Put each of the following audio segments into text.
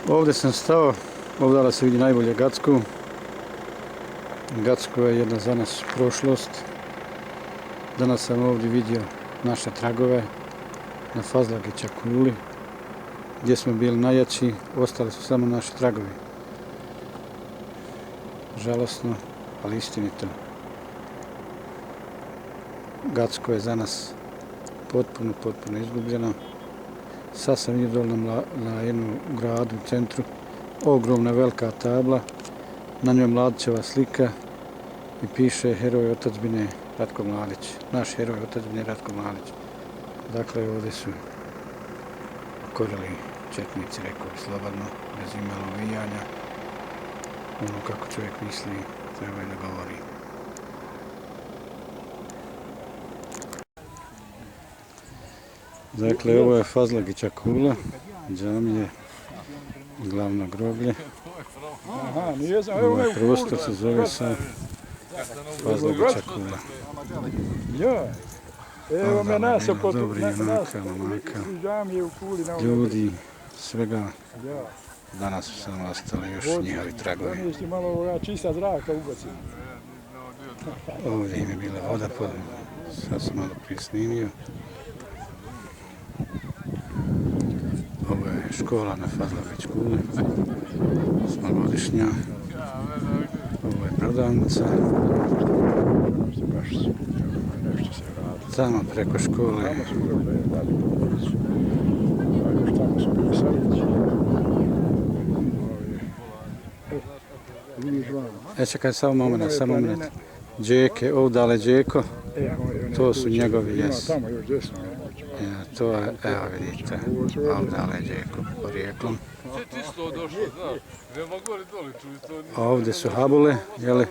Ovdje sam stao, ovdje se vidi najbolje Gacko. Gacko je jedna za nas prošlost. Danas sam ovdje vidio naše tragove na Fazlagića kuli, gdje smo bili najjači, ostali su samo naši tragovi. Žalosno, ali istinito. Gacko je za nas potpuno izgubljeno. Sad sam vidio dole na jednu gradu u centru, ogromna velika tabla, na njoj Mladićeva slika i piše heroj otadžbine Ratko Mladić. Naš heroj otadžbine Ratko Mladić. Dakle, ovdje su korili četnici, rekao bi slobodno, bez imalo uvijanja. Ono kako čovjek misli, treba i da govori. Dakle, ovo je Fazlagića kula, džamije, glavno groblje. Ovaj prostor se zove sad Fazlagića kula. Dobri junaka, momaka, ljudi, svega. Danas su samo ostali još njihovi tragovi. Ovdje im je bila voda, sad sam malo prisnimio. Ovo je škola na Fazlagić kuli, osmogodišnja. Ovo je prodavnica. Tamo preko škole. Čekaj, samo moment. Džeke, ovdje Džeko, to su njegovi, jes. To je, evo vidite, ovdje Džeko, porijeklom. Ovdje su Habule, jeli?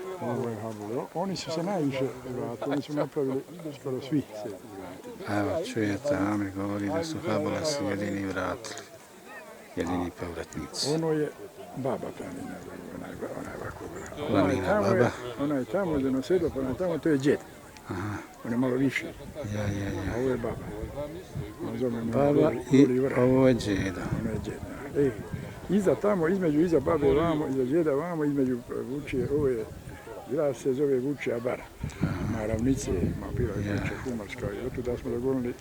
Oni su se najviše vratili, oni su napravili skoro svi se vratili. Evo, čujete, Amir govori da su Habule se jedini vratili, jedini povratnici. Ono je baba Planina, onaj ovako vrat. Planina baba. Ona je tamo, da nasedla, pa ona tamo, to je djed. On je malo više. Ja. A ovo je baba. Baba i ovo je djeda. Ono je djed, iza tamo, iza babe vamo, iza djeda vamo, između Vučije, ovo je, grad se zove Vučija bara. Na ravnici, bila je Vučija Kumarska i otuda smo dogonili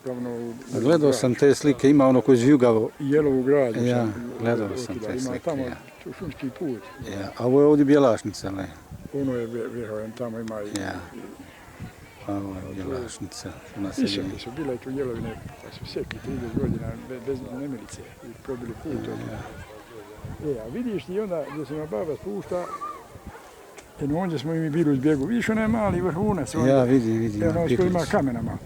glavno u... Gledao sam te slike, ima ono koji žvjugavo. Jelovu gradu. Ja, gledao sam te slike. Ima tamo šumski put. Ja, a ovo je ovdje Bjelašnica, ne? Ono je vjerovan, tamo ima i... Ja. Ovo je Bjelašnica. Više su bile tu jelovine, pa su sekli 30 godina bez nemilice i probili put. A vidiš ti onda gdje se na baba spušta, ondje smo i mi bili u zbjegu. Vidiš onaj mali vrhunac. Ja vidim. Ono što ima kamena malo.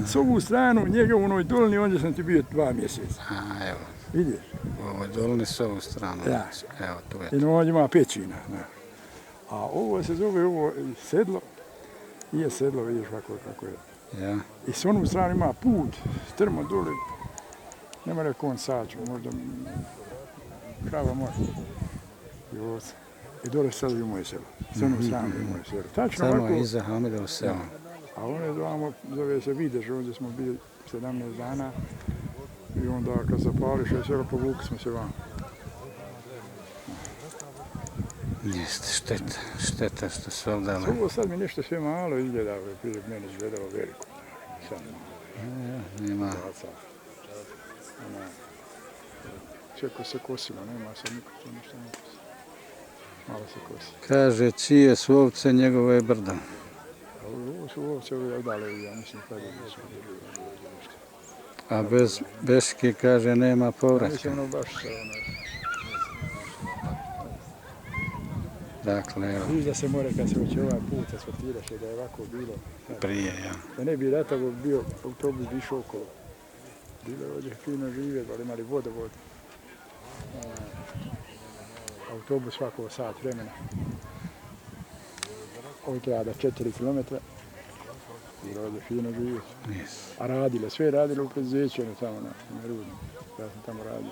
S ovu stranu, njega u onoj dolini, ondje sam ti bio 2 mjeseca. Evo. Vidiš? U ovoj dolini s ovu stranu. Ja. Evo, tu je. I ondje ima pećina. A ovo se zove ovo sedlo. Nije sedlo, vidiš kako je. Ja. I s onom stranu ima put, strmo dole. Nema rekao on sađu, možda krava može. I ovdje. I dole sad je moje selo. S onom stranu je moje selo. Tačno samo ovako. Iza Hamidovo selo. A ono zove se Videž, ovdje smo bili 17 dana. I onda kad zapališe selo, povukli smo se van. Jeste, šteta što su ovdje. Ovo sad mi nešto sve malo izgleda, prije mene izgledalo veliko. Sad nema. Sve ko se kosilo, nema sad niko to ništa ne kosi. Malo se kosi. Kaže, čije su ovce, njegove je brdo. Ovo su ovce ove odale, ja mislim kada su A bez Beške, kaže, nema povratka. mislim ono baš se Dakle, evo. Viš da se more kad se hoće ovaj put asfaltiraše, da je ovako bilo. Prije, ja. Da ne bi ratavo bio autobus bi išao okolo. Bilo je ovdje fino žive, ali imali vodovod. Autobus svako sat vremena. Ovo treba da 4 km. Bilo ovdje fino živjeti. A radile, sve radile u preduzeću, tamo na Rudnu. Ja sam tamo radio.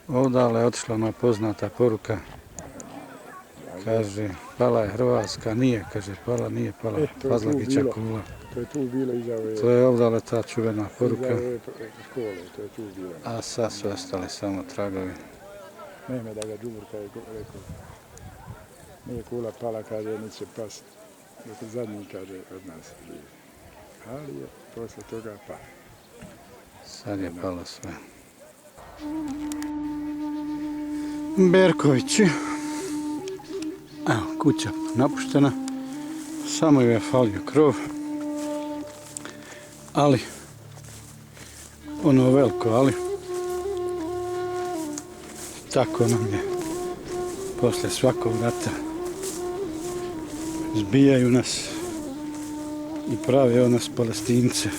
Ovdje je otišla ona poznata poruka. Kaže, pala je Hrvatska, nije, kaže, pala, nije pala, Pazlagića kula. To je tu bilo iza ove... To je ovdje ta čuvena poruka. Iza ove škole, to je tu bilo. A sad su ostali samo tragovi. Neme da ga Đuburka je rekao, nije kula pala, kaže, niti će pas, dok zadnji, kaže, od nas živi. Ali je posle toga pala. Sad je palo sve. Berkovići. Evo, kuća napuštena. Samo ju je falio krov. Ali, ono veliko, ali tako nam je posle svakog rata. Zbijaju nas i prave od nas Palestince.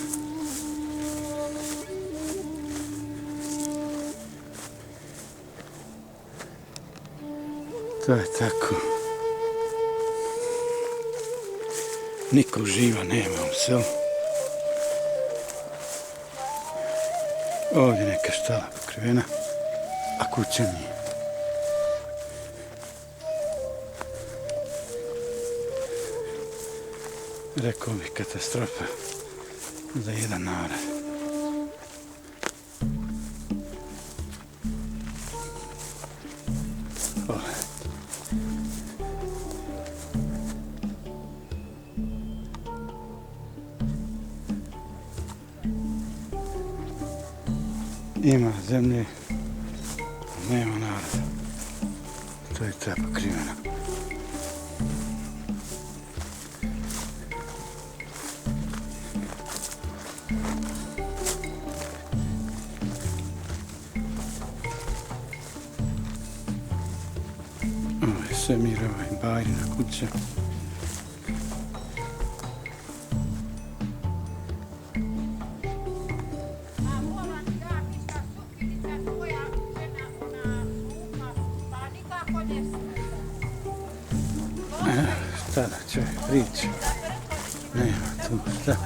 To je tako. Niko živa nema u selu. Ovdje neka štala pokrivena, a kuća nije. Rekao bih katastrofa za jedan narod. Ima zemlje, nema naroda. To je ta pokrivena. Ovo je Semirova i Bajrina kuća. Šta da čovjek priča? Nema tu šta.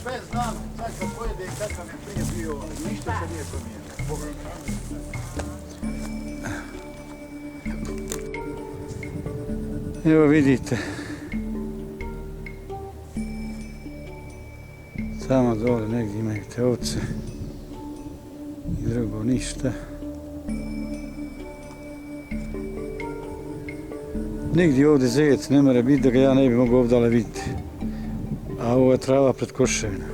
Sve znam, sad kad pojede kakav je prije bio, ništa se nije promijenilo. Evo vidite. Tamo dole negdje imaju te ovce i drugo ništa. Nigdje ovdje zec ne mora biti da ga ja ne bi mogao ovdje vidjeti. A ovo je trava pred koševina.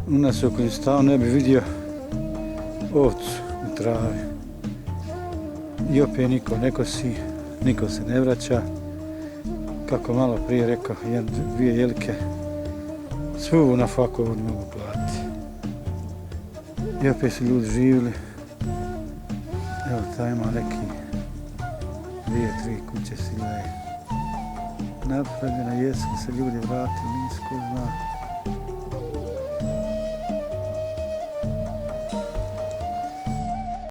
U nas u Kurdistanu ne bi vidio ovcu u travi. I opet niko ne kosi, niko se ne vraća. Kako malo prije rekao, dvije jelike, svu na faku ovdje mogu platiti. I opet su ljudi živjeli. Evo, taj ima neki 2-3 kuće sila je napravljena, jesu se ljudi vratili, nisko zna.